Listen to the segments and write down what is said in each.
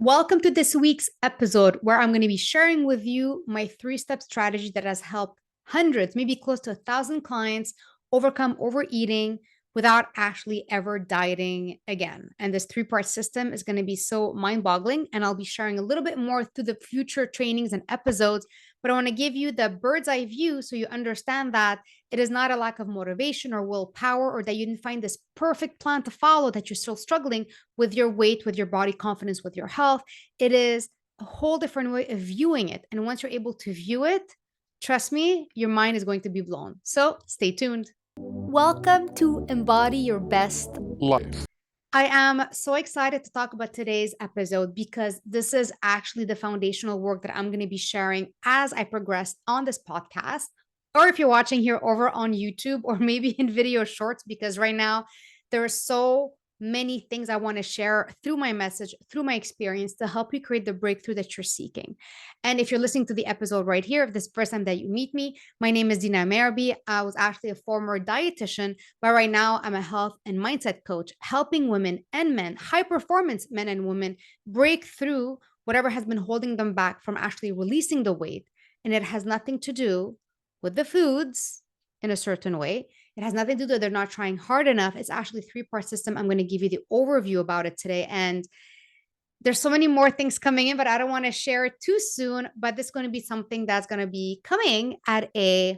Welcome to this week's episode where I'm going to be sharing with you my three-step strategy that has helped hundreds, maybe close to 1,000 clients overcome overeating without actually ever dieting again. And this three-part system is going to be so mind-boggling. And I'll be sharing a little bit more through the future trainings and episodes. But I want to give you the bird's eye view so you understand that it is not a lack of motivation or willpower, or that you didn't find this perfect plan to follow, that you're still struggling with your weight, with your body confidence, with your health. It is a whole different way of viewing it. And once you're able to view it, trust me, your mind is going to be blown. So stay tuned. Welcome to Embody Your Best Life. I am so excited to talk about today's episode because this is actually the foundational work that I'm going to be sharing as I progress on this podcast. Or if you're watching here over on YouTube or maybe in video shorts, because right now there are so many things I want to share through my message, through my experience to help you create the breakthrough that you're seeking. And if you're listening to the episode right here, if this is the first time that you meet me, my name is Dina. I was actually a former dietitian, but right now I'm a health and mindset coach, helping women and men, high performance men and women, break through whatever has been holding them back from actually releasing the weight. And it has nothing to do with the foods in a certain way. It has nothing to do, they're not trying hard enough. It's actually a three-part system. I'm going to give you the overview about it today. And there's so many more things coming in, but I don't want to share it too soon. But this is going to be something that's going to be coming at a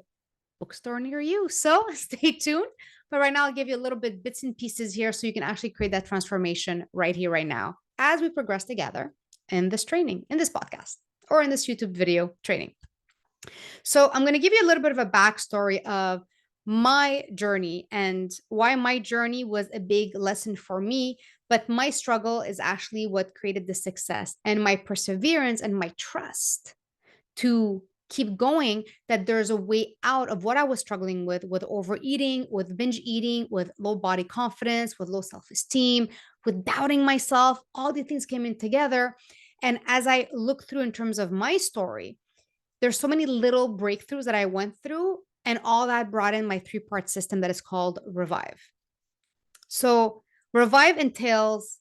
bookstore near you. So stay tuned. But right now, I'll give you a little bit bits and pieces here so you can actually create that transformation right here, right now, as we progress together in this training, in this podcast, or in this YouTube video training. So I'm going to give you a little bit of a backstory of my journey and why my journey was a big lesson for me. But my struggle is actually what created the success, and my perseverance and my trust to keep going, that there's a way out of what I was struggling with overeating, with binge eating, with low body confidence, with low self-esteem, with doubting myself. All these things came in together. And as I look through in terms of my story, there's so many little breakthroughs that I went through, and all that brought in my three-part system that is called Revive. So Revive entails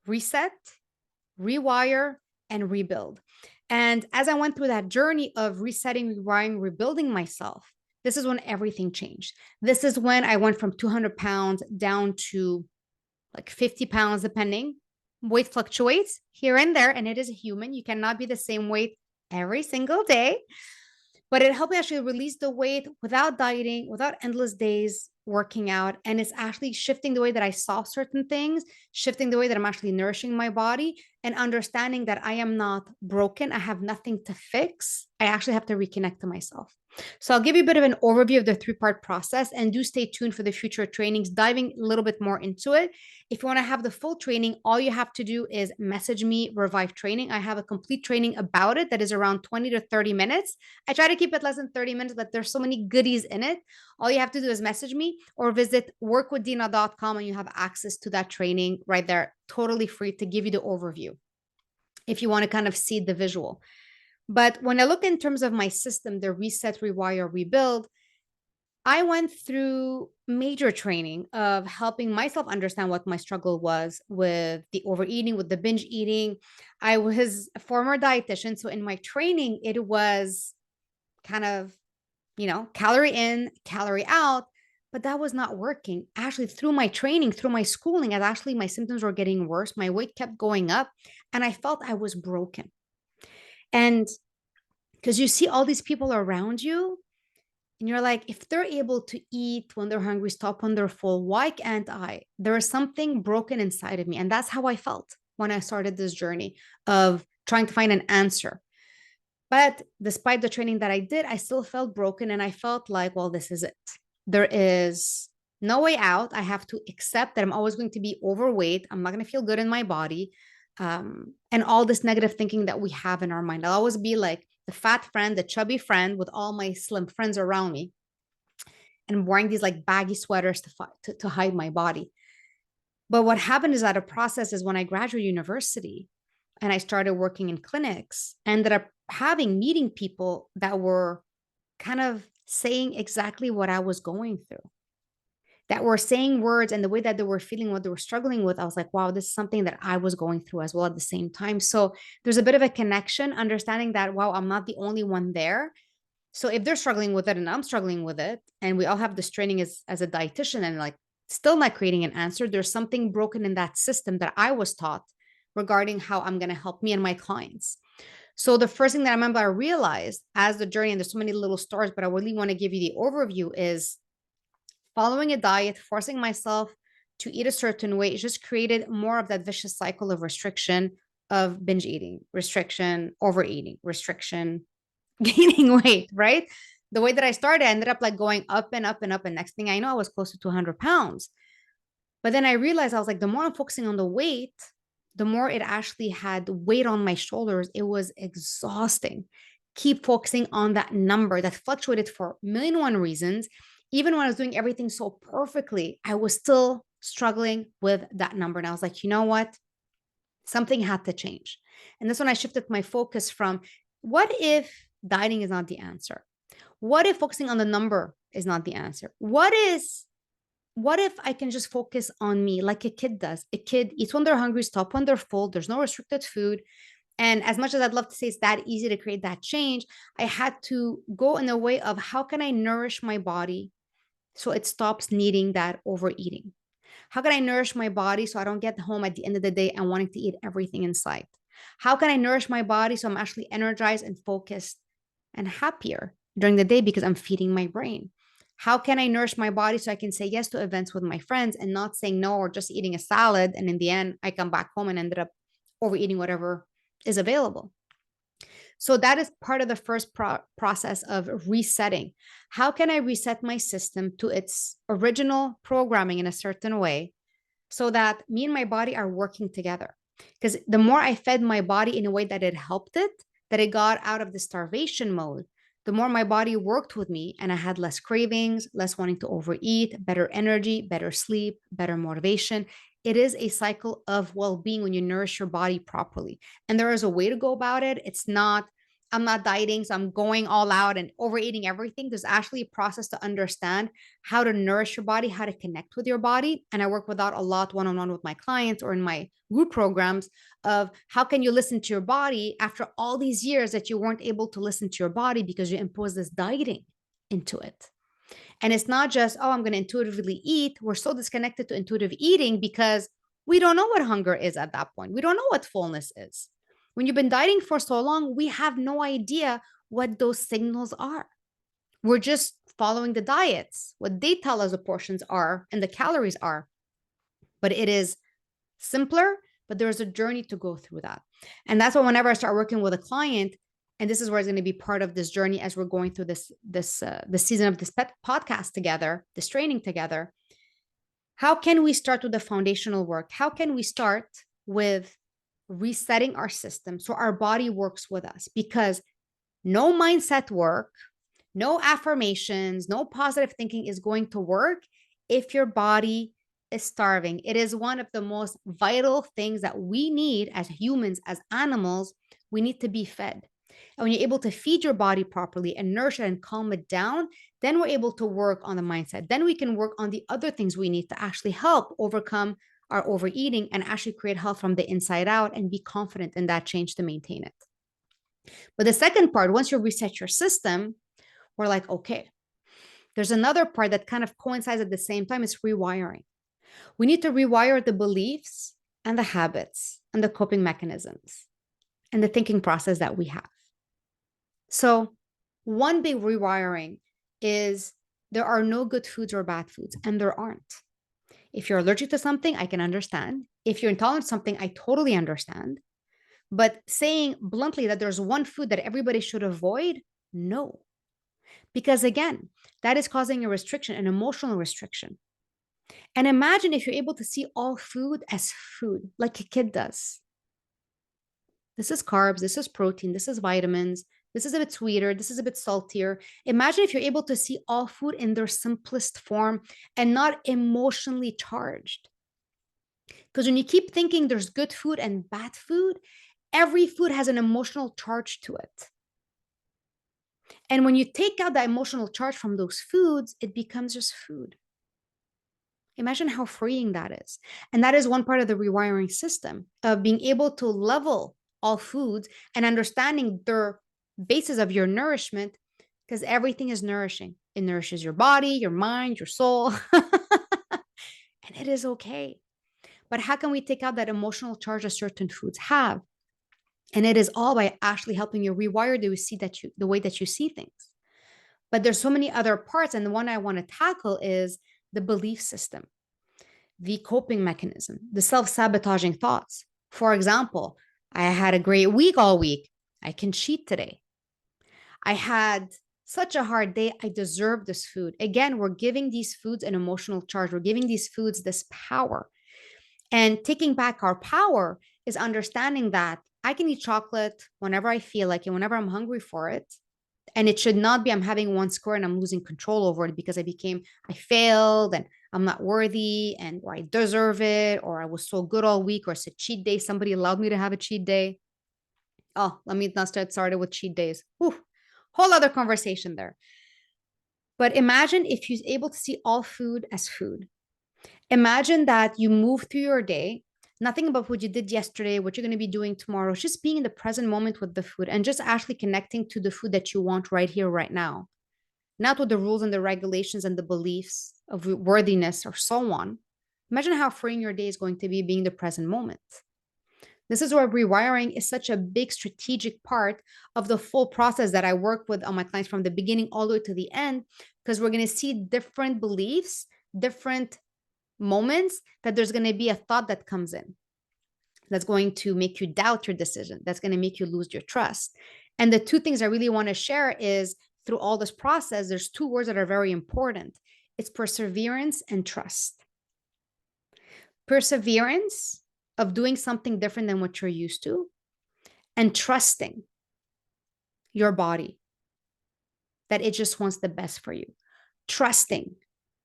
reset, rewire, and rebuild. And as I went through that journey of resetting, rewiring, rebuilding myself, this is when everything changed. This is when I went from 200 pounds down to like 50 pounds, depending. Weight fluctuates here and there, and it is a human. You cannot be the same weight every single day. But it helped me actually release the weight without dieting, without endless days working out. And it's actually shifting the way that I saw certain things, shifting the way that I'm actually nourishing my body, and understanding that I am not broken. I have nothing to fix. I actually have to reconnect to myself. So I'll give you a bit of an overview of the three-part process, and do stay tuned for the future trainings, diving a little bit more into it. If you want to have the full training, all you have to do is message me Revive Training. I have a complete training about it that is around 20 to 30 minutes. I try to keep it less than 30 minutes, but there's so many goodies in it. All you have to do is message me or visit workwithdina.com, and you have access to that training right there, totally free, to give you the overview if you want to kind of see the visual. But when I look in terms of my system, the reset, rewire, rebuild, I went through major training of helping myself understand what my struggle was with the overeating, with the binge eating. I was a former dietitian. So in my training, it was kind of, calorie in, calorie out, but that was not working. Actually, through my training, through my schooling, as actually my symptoms were getting worse, my weight kept going up, and I felt I was broken. And because you see all these people around you, and you're like, if they're able to eat when they're hungry, stop when they're full, why can't I? There is something broken inside of me. And that's how I felt when I started this journey of trying to find an answer. But despite the training that I did, I still felt broken. And I felt like, well, this is it. There is no way out. I have to accept that I'm always going to be overweight. I'm not going to feel good in my body. And all this negative thinking that we have in our mind. I'll always be like the fat friend, the chubby friend with all my slim friends around me. And I'm wearing these like baggy sweaters to hide my body. But what happened is that a process is when I graduated university and I started working in clinics, I ended up meeting people that were kind of saying exactly what I was going through. that were saying words, and the way that they were feeling, what they were struggling with, I was like, wow, this is something that I was going through as well at the same time. So there's a bit of a connection, understanding that, wow, I'm not the only one there. So if they're struggling with it and I'm struggling with it, and we all have this training as a dietitian and like still not creating an answer, there's something broken in that system that I was taught regarding how I'm going to help me and my clients. So the first thing that I remember I realized as the journey, and there's so many little stories, but I really want to give you the overview, is following a diet, forcing myself to eat a certain way, it just created more of that vicious cycle of restriction, of binge eating, restriction, overeating, restriction, gaining weight, right? The way that I started, I ended up like going up and up and up. And next thing I know, I was close to 200 pounds. But then I realized, I was like, the more I'm focusing on the weight, the more it actually had weight on my shoulders. It was exhausting. Keep focusing on that number that fluctuated for a million and one reasons. Even when I was doing everything so perfectly, I was still struggling with that number. And I was like, you know what? Something had to change. And that's when I shifted my focus from, what if dieting is not the answer? What if focusing on the number is not the answer? What if I can just focus on me like a kid does? A kid eats when they're hungry, stop when they're full. There's no restricted food. And as much as I'd love to say it's that easy to create that change, I had to go in a way of, how can I nourish my body so it stops needing that overeating? How can I nourish my body so I don't get home at the end of the day and wanting to eat everything in sight? How can I nourish my body so I'm actually energized and focused and happier during the day because I'm feeding my brain? How can I nourish my body so I can say yes to events with my friends and not saying no, or just eating a salad? And in the end, I come back home and ended up overeating whatever is available. So that is part of the first process of resetting. How can I reset my system to its original programming in a certain way so that me and my body are working together? Because the more I fed my body in a way that it helped it, that it got out of the starvation mode, the more my body worked with me and I had less cravings, less wanting to overeat, better energy, better sleep, better motivation. It is a cycle of well being when you nourish your body properly. And there is a way to go about it. It's not, I'm not dieting, so I'm going all out and overeating everything. There's actually a process to understand how to nourish your body, how to connect with your body. And I work with that a lot one-on-one with my clients or in my group programs, of how can you listen to your body after all these years that you weren't able to listen to your body because you imposed this dieting into it. And it's not just, oh, I'm going to intuitively eat. We're so disconnected to intuitive eating because we don't know what hunger is at that point. We don't know what fullness is. When you've been dieting for so long, we have no idea what those signals are. We're just following the diets, what they tell us the portions are and the calories are. But it is simpler, but there's a journey to go through that. And that's why whenever I start working with a client, and this is where it's going to be part of this journey as we're going through this season of this podcast together, this training together. How can we start with the foundational work? How can we start with resetting our system so our body works with us? Because no mindset work, no affirmations, no positive thinking is going to work if your body is starving. It is one of the most vital things that we need as humans, as animals. We need to be fed. And when you're able to feed your body properly and nourish it and calm it down, then we're able to work on the mindset. Then we can work on the other things we need to actually help overcome our overeating and actually create health from the inside out and be confident in that change to maintain it. But the second part, once you reset your system, we're like, okay, there's another part that kind of coincides at the same time, is rewiring. We need to rewire the beliefs and the habits and the coping mechanisms and the thinking process that we have. So one big rewiring is, there are no good foods or bad foods, and there aren't. If you're allergic to something, I can understand. If you're intolerant to something, I totally understand. But saying bluntly that there's one food that everybody should avoid, no. Because again, that is causing a restriction, an emotional restriction. And imagine if you're able to see all food as food, like a kid does. This is carbs, this is protein, this is vitamins, this is a bit sweeter, this is a bit saltier. Imagine if you're able to see all food in their simplest form and not emotionally charged. Because when you keep thinking there's good food and bad food, every food has an emotional charge to it. And when you take out the emotional charge from those foods, it becomes just food. Imagine how freeing that is. And that is one part of the rewiring system of being able to level all foods and understanding their basis of your nourishment, because everything is nourishing. It nourishes your body, your mind, your soul, and it is okay. But how can we take out that emotional charge that certain foods have? And it is all by actually helping you rewire the way that you see things. But there's so many other parts, and the one I want to tackle is the belief system, the coping mechanism, the self-sabotaging thoughts. For example, I had a great week all week. I can cheat today. I had such a hard day. I deserve this food. Again, we're giving these foods an emotional charge. We're giving these foods this power. And taking back our power is understanding that I can eat chocolate whenever I feel like it, whenever I'm hungry for it. And it should not be I'm having one score and I'm losing control over it because I failed and I'm not worthy and or I deserve it or I was so good all week or it's a cheat day. Somebody allowed me to have a cheat day. Oh, let me not start started with cheat days. Whew, whole other conversation there. But imagine if you're able to see all food as food. Imagine that you move through your day, nothing about what you did yesterday, what you're going to be doing tomorrow, just being in the present moment with the food and just actually connecting to the food that you want right here, right now, not with the rules and the regulations and the beliefs of worthiness or so on. Imagine how freeing your day is going to be being the present moment. This is where rewiring is such a big strategic part of the full process that I work with on my clients from the beginning all the way to the end, because we're going to see different beliefs, different moments that there's going to be a thought that comes in that's going to make you doubt your decision, that's going to make you lose your trust. And the two things I really want to share is through all this process, there's two words that are very important. It's perseverance and trust. Perseverance of doing something different than what you're used to, and trusting your body that it just wants the best for you. Trusting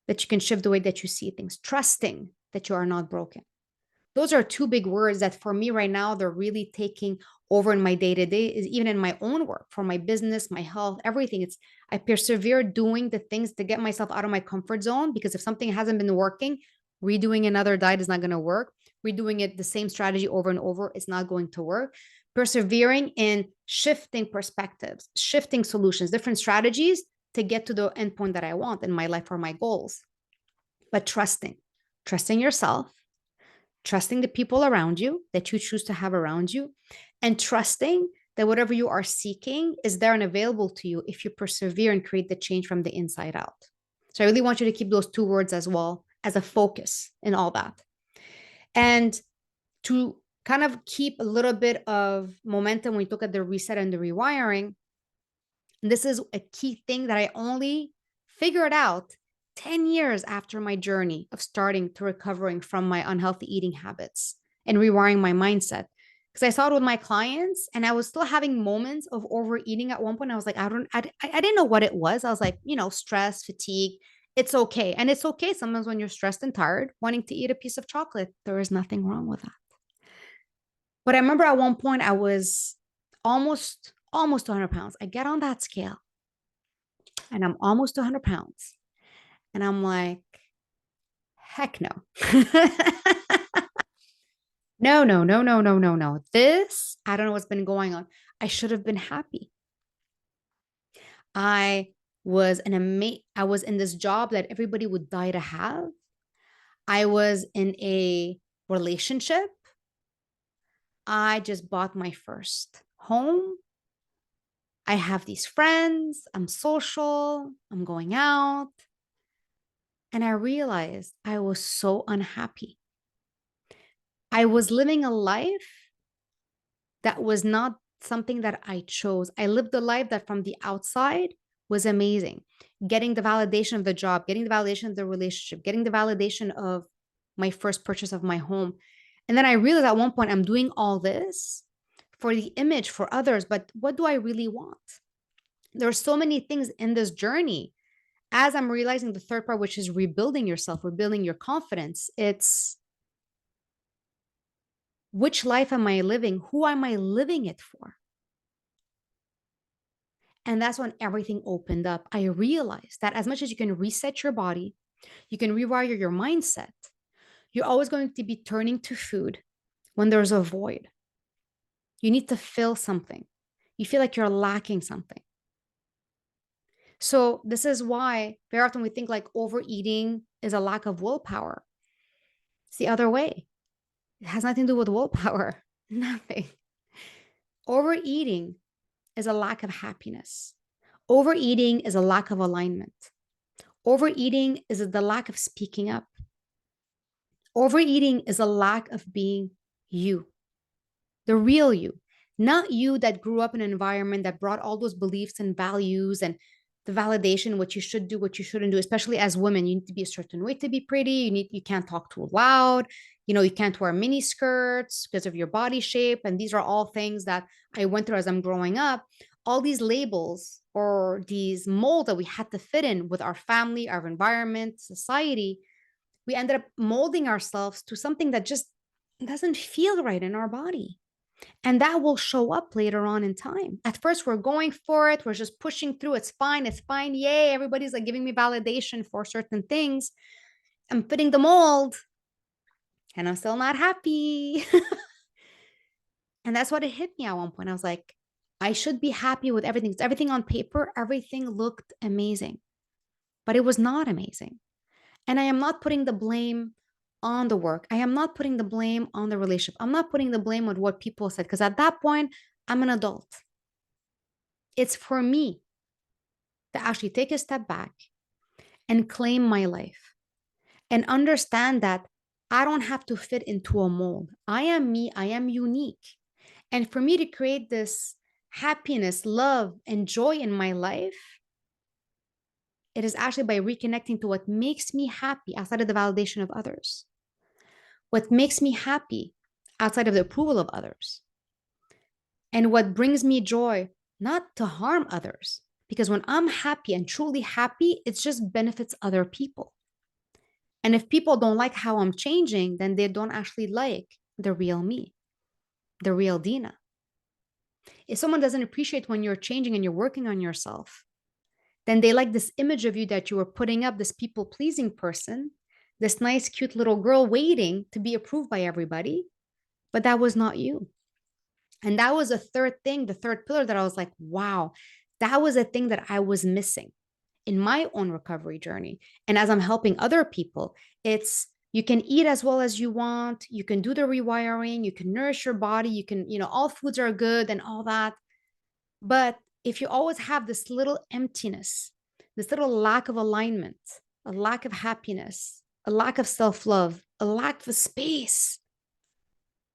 that you can shift the way that you see things. Trusting that you are not broken. Those are two big words that for me right now, they're really taking over in my day to day, is even in my own work, for my business, my health, everything. It's I persevere doing the things to get myself out of my comfort zone, because if something hasn't been working, redoing another diet is not going to work. Redoing it the same strategy over and over, it's not going to work. Persevering in shifting perspectives, shifting solutions, different strategies to get to the endpoint that I want in my life or my goals. But trusting yourself, trusting the people around you that you choose to have around you, and trusting that whatever you are seeking is there and available to you if you persevere and create the change from the inside out. So I really want you to keep those two words as well as a focus in all that. And to kind of keep a little bit of momentum when you look at the reset and the rewiring, this is a key thing that I only figured out 10 years after my journey of starting to recovering from my unhealthy eating habits and rewiring my mindset. Because I saw it with my clients and I was still having moments of overeating at one point. I was like, I didn't know what it was. I was like, stress, fatigue. It's okay. And it's okay sometimes when you're stressed and tired, wanting to eat a piece of chocolate. There is nothing wrong with that. But I remember at one point I was almost 200 pounds. I get on that scale and I'm almost 200 pounds. And I'm like, heck no. No, no, no, no, no, no, no. I don't know what's been going on. I should have been happy. I I was in this job that everybody would die to have. I was in a relationship. I just bought my first home. I have these friends. I'm social. I'm going out. And I realized I was so unhappy. I was living a life that was not something that I chose. I lived a life that from the outside was amazing. Getting the validation of the job, getting the validation of the relationship, getting the validation of my first purchase of my home. And then I realized at one point I'm doing all this for the image for others, but what do I really want? There are so many things in this journey. As I'm realizing the third part, which is rebuilding yourself, rebuilding your confidence, it's which life am I living? Who am I living it for? And that's when everything opened up. I realized that as much as you can reset your body, You can rewire your mindset. You're always going to be turning to food when there's a void. You need to fill something. You feel like you're lacking something. So, this is why very often we think like overeating is a lack of willpower. It's the other way. It has nothing to do with willpower, nothing. Overeating is a lack of happiness. Overeating is a lack of alignment. Overeating is the lack of speaking up. Overeating is a lack of being you, the real you, not you that grew up in an environment that brought all those beliefs and values and the validation, what you should do, what you shouldn't do. Especially as women, you need to be a certain way to be pretty. You can't talk too loud. You can't wear mini skirts because of your body shape. And these are all things that I went through as I'm growing up. All these labels or these molds that we had to fit in with our family, our environment, society, we ended up molding ourselves to something that just doesn't feel right in our body. And that will show up later on in time. At first, we're going for it. We're just pushing through. It's fine. It's fine. Yay. Everybody's like giving me validation for certain things. I'm fitting the mold and I'm still not happy. And that's what it hit me at one point. I was like, I should be happy with everything. It's everything on paper. Everything looked amazing, but it was not amazing. And I am not putting the blame on the work. I am not putting the blame on the relationship. I'm not putting the blame on what people said because at that point, I'm an adult. It's for me to actually take a step back and claim my life and understand that I don't have to fit into a mold. I am me, I am unique. And for me to create this happiness, love, and joy in my life, it is actually by reconnecting to what makes me happy outside of the validation of others, what makes me happy outside of the approval of others, and what brings me joy, not to harm others. Because when I'm happy and truly happy, it just benefits other people. And if people don't like how I'm changing, then they don't actually like the real me, the real Dina. If someone doesn't appreciate when you're changing and you're working on yourself, then they like this image of you that you were putting up, this people pleasing person, this nice, cute little girl waiting to be approved by everybody. But that was not you. And that was a third thing, the third pillar that I was like, wow, that was a thing that I was missing in my own recovery journey. And as I'm helping other people, it's you can eat as well as you want. You can do the rewiring. You can nourish your body. You can, all foods are good and all that. But if you always have this little emptiness, this little lack of alignment, a lack of happiness, a lack of self love, a lack of space,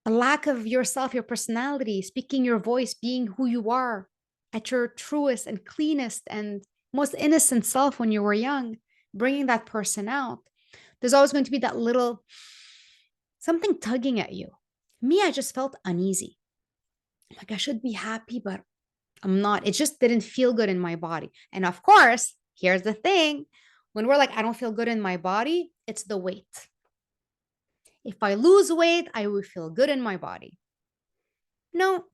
a lack of yourself, your personality, speaking your voice, being who you are at your truest and cleanest and most innocent self when you were young, bringing that person out, there's always going to be that little something tugging at you. Me, I just felt uneasy. Like I should be happy, but I'm not. It just didn't feel good in my body. And of course, here's the thing when we're like, I don't feel good in my body, it's the weight. If I lose weight, I will feel good in my body. No,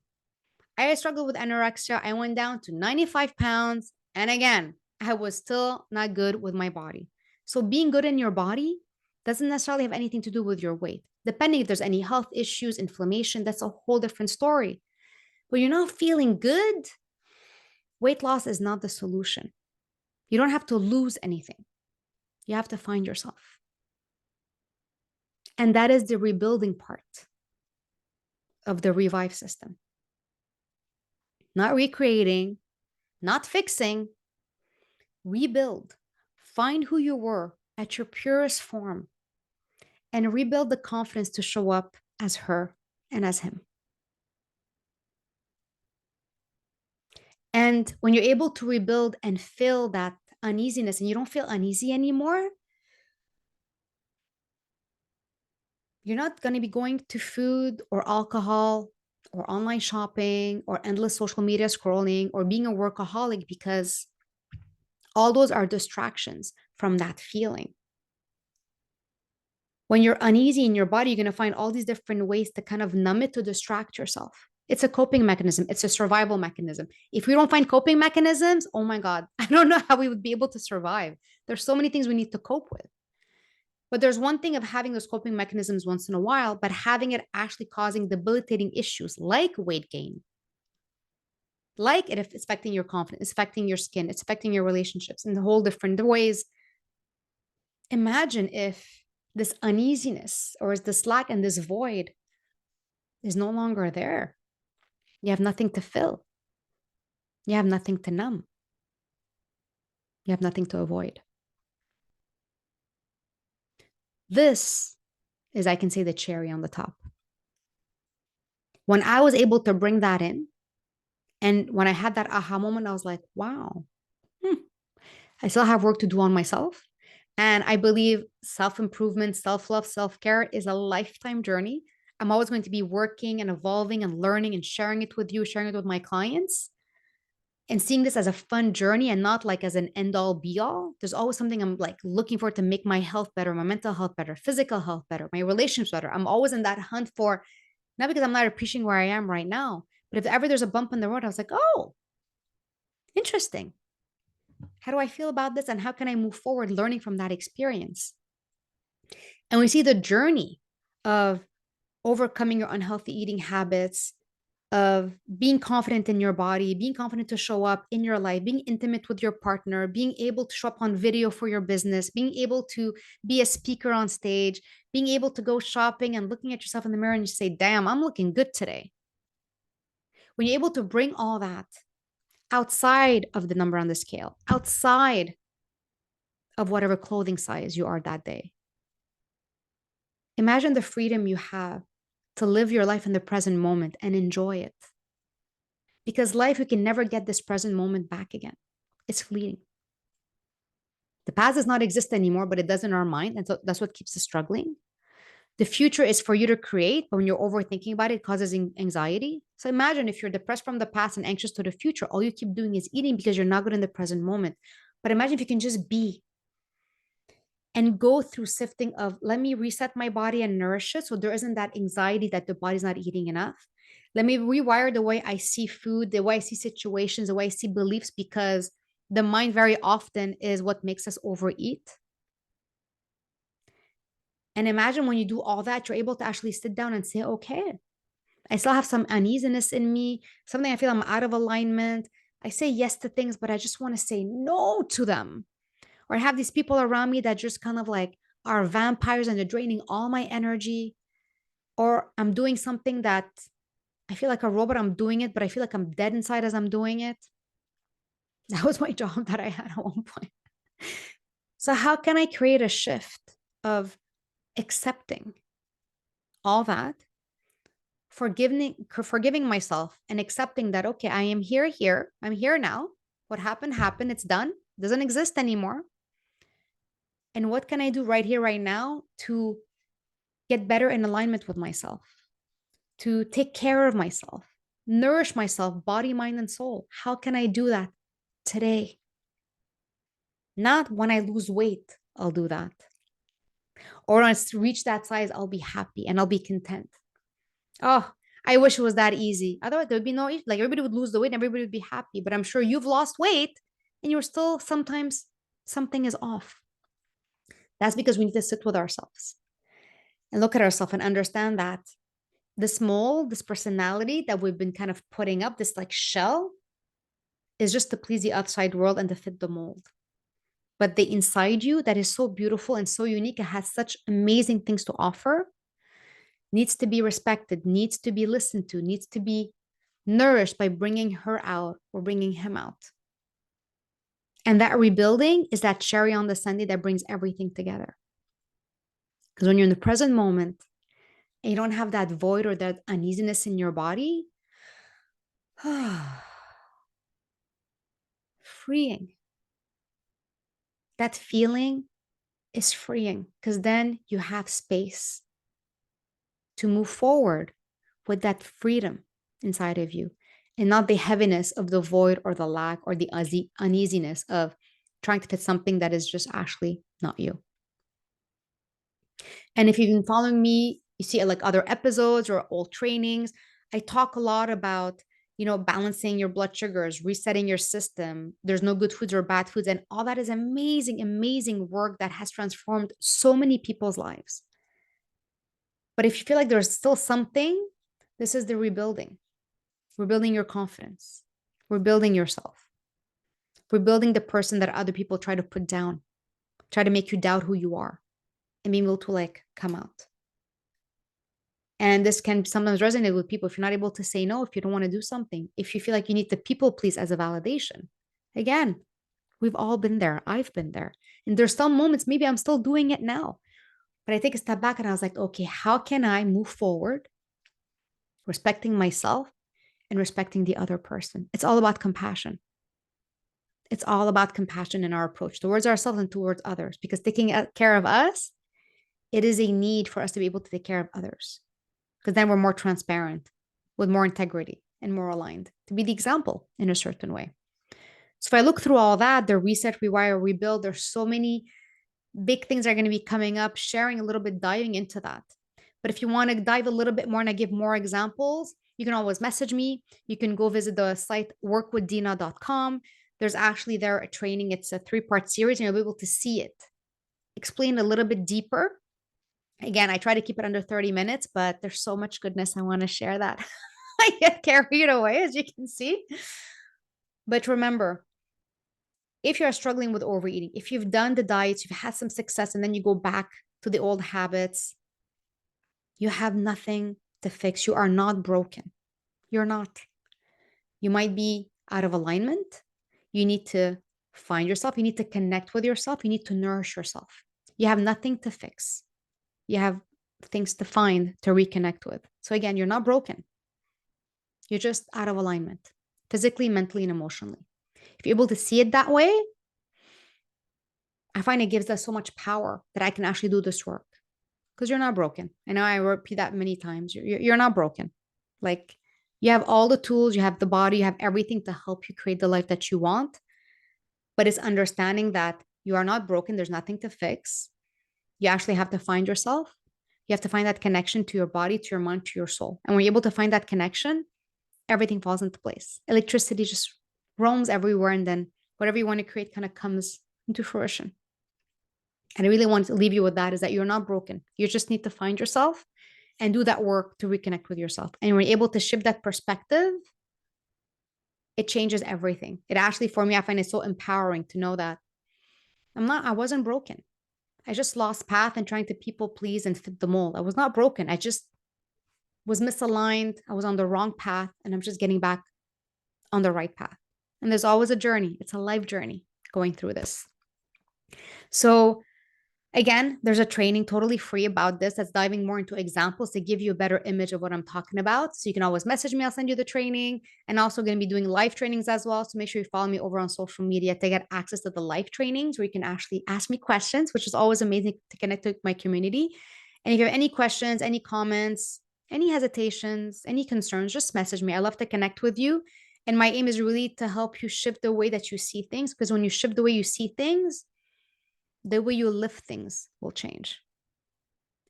I struggled with anorexia. I went down to 95 pounds. And again, I was still not good with my body. So being good in your body doesn't necessarily have anything to do with your weight. Depending if there's any health issues, inflammation, that's a whole different story. But you're not feeling good, weight loss is not the solution. You don't have to lose anything. You have to find yourself. And that is the rebuilding part of the Revive system. Not recreating, not fixing, rebuild. Find who you were at your purest form and rebuild the confidence to show up as her and as him. And when you're able to rebuild and feel that uneasiness and you don't feel uneasy anymore, you're not going to be going to food or alcohol or online shopping or endless social media scrolling or being a workaholic because all those are distractions from that feeling. When you're uneasy in your body, you're going to find all these different ways to kind of numb it to distract yourself. It's a coping mechanism. It's a survival mechanism. If we don't find coping mechanisms, oh my God, I don't know how we would be able to survive. There's so many things we need to cope with. But there's one thing of having those coping mechanisms once in a while, but having it actually causing debilitating issues like weight gain, like it affecting your confidence, it's affecting your skin, it's affecting your relationships in a whole different ways. Imagine if this uneasiness or this lack and this void is no longer there. You have nothing to fill. You have nothing to numb. You have nothing to avoid. This is, I can say, the cherry on the top. When I was able to bring that in, and when I had that aha moment, I was like, wow, I still have work to do on myself. And I believe self improvement, self love, self care is a lifetime journey. I'm always going to be working and evolving and learning and sharing it with you, sharing it with my clients, and seeing this as a fun journey and not like as an end all be all. There's always something I'm like looking for to make my health better, my mental health better, physical health better, my relationships better. I'm always in that hunt for, not because I'm not appreciating where I am right now, but if ever there's a bump in the road, I was like, oh, interesting. How do I feel about this? And how can I move forward learning from that experience? And we see the journey of overcoming your unhealthy eating habits, of being confident in your body, being confident to show up in your life, being intimate with your partner, being able to show up on video for your business, being able to be a speaker on stage, being able to go shopping and looking at yourself in the mirror and you say, damn, I'm looking good today. When you're able to bring all that outside of the number on the scale, outside of whatever clothing size you are that day, imagine the freedom you have to live your life in the present moment and enjoy it. Because life, we can never get this present moment back again. It's fleeting. The past does not exist anymore, but it does in our mind. And so that's what keeps us struggling. The future is for you to create, but when you're overthinking about it, it causes anxiety. So imagine if you're depressed from the past and anxious to the future, all you keep doing is eating because you're not good in the present moment. But imagine if you can just be and go through sifting of, let me reset my body and nourish it so there isn't that anxiety that the body's not eating enough. Let me rewire the way I see food, the way I see situations, the way I see beliefs, because the mind very often is what makes us overeat. And imagine when you do all that, you're able to actually sit down and say, okay, I still have some uneasiness in me, something I feel I'm out of alignment. I say yes to things, but I just want to say no to them. Or I have these people around me that just kind of like are vampires and they're draining all my energy. Or I'm doing something that I feel like a robot, I'm doing it, but I feel like I'm dead inside as I'm doing it. That was my job that I had at one point. So, how can I create a shift of accepting all that, forgiving myself, and accepting that, okay, I am here, I'm here now. What happened, happened, it's done, it doesn't exist anymore. And what can I do right here, right now to get better in alignment with myself, to take care of myself, nourish myself, body, mind, and soul? How can I do that today? Not when I lose weight, I'll do that. Or when I reach that size, I'll be happy and I'll be content. Oh, I wish it was that easy. Otherwise, there would be no, like everybody would lose the weight and everybody would be happy. But I'm sure you've lost weight and you're still sometimes something is off. That's because we need to sit with ourselves and look at ourselves and understand that this mold, this personality that we've been kind of putting up, this like shell, is just to please the outside world and to fit the mold. But the inside you that is so beautiful and so unique, it has such amazing things to offer, needs to be respected, needs to be listened to, needs to be nourished by bringing her out or bringing him out. And that rebuilding is that cherry on the sundae that brings everything together. Because when you're in the present moment and you don't have that void or that uneasiness in your body, freeing. That feeling is freeing because then you have space to move forward with that freedom inside of you and not the heaviness of the void or the lack or the uneasiness of trying to fit something that is just actually not you. And if you've been following me, you see like other episodes or old trainings, I talk a lot about, balancing your blood sugars, resetting your system. There's no good foods or bad foods. And all that is amazing, amazing work that has transformed so many people's lives. But if you feel like there's still something, this is the rebuilding. Rebuilding your confidence, rebuilding yourself, rebuilding the person that other people try to put down, try to make you doubt who you are, and being able to come out. And this can sometimes resonate with people if you're not able to say no, if you don't want to do something, if you feel like you need to people please as a validation. Again, we've all been there. I've been there. And there's some moments, maybe I'm still doing it now. But I take a step back and I was like, okay, how can I move forward, respecting myself and respecting the other person? It's all about compassion. It's all about compassion in our approach towards ourselves and towards others, because taking care of us, it is a need for us to be able to take care of others, because then we're more transparent, with more integrity and more aligned to be the example in a certain way. So if I look through all that, the reset, rewire, rebuild, there's so many big things that are going to be coming up, sharing a little bit, diving into that. But if you want to dive a little bit more and I give more examples, you can always message me. You can go visit the site workwithdina.com. There's actually there a training. It's a 3-part series and you'll be able to see it, explain a little bit deeper. Again, I try to keep it under 30 minutes, but there's so much goodness I want to share that I get carried away, as you can see. But remember, if you're struggling with overeating, if you've done the diets, you've had some success, and then you go back to the old habits, you have nothing to fix. You are not broken. You're not. You might be out of alignment. You need to find yourself. You need to connect with yourself. You need to nourish yourself. You have nothing to fix. You have things to find, to reconnect with. So again, you're not broken. You're just out of alignment, physically, mentally, and emotionally. If you're able to see it that way, I find it gives us so much power that I can actually do this work, because you're not broken. I know I repeat that many times. You're not broken. Like, you have all the tools, you have the body, you have everything to help you create the life that you want. But it's understanding that you are not broken. There's nothing to fix. You actually have to find yourself. You have to find that connection to your body, to your mind, to your soul. And when you're able to find that connection, everything falls into place. Electricity just roams everywhere. And then whatever you want to create kind of comes into fruition. And I really want to leave you with that, is that you're not broken. You just need to find yourself and do that work to reconnect with yourself. And when you're able to shift that perspective, it changes everything. It actually, for me, I find it so empowering to know that I wasn't broken. I just lost path and trying to people please and fit the mold. I was not broken. I just was misaligned. I was on the wrong path, and I'm just getting back on the right path. And there's always a journey. It's a life journey going through this. So again, there's a training totally free about this that's diving more into examples to give you a better image of what I'm talking about. So you can always message me. I'll send you the training. And also going to be doing live trainings as well. So make sure you follow me over on social media to get access to the live trainings where you can actually ask me questions, which is always amazing to connect with my community. And if you have any questions, any comments, any hesitations, any concerns, just message me. I love to connect with you. And my aim is really to help you shift the way that you see things, because when you shift the way you see things, the way you lift things will change.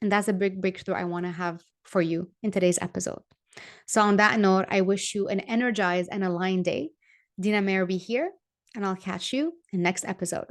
And that's a big breakthrough I want to have for you in today's episode. So on that note, I wish you an energized and aligned day. Dina Mayer be here, and I'll catch you in next episode.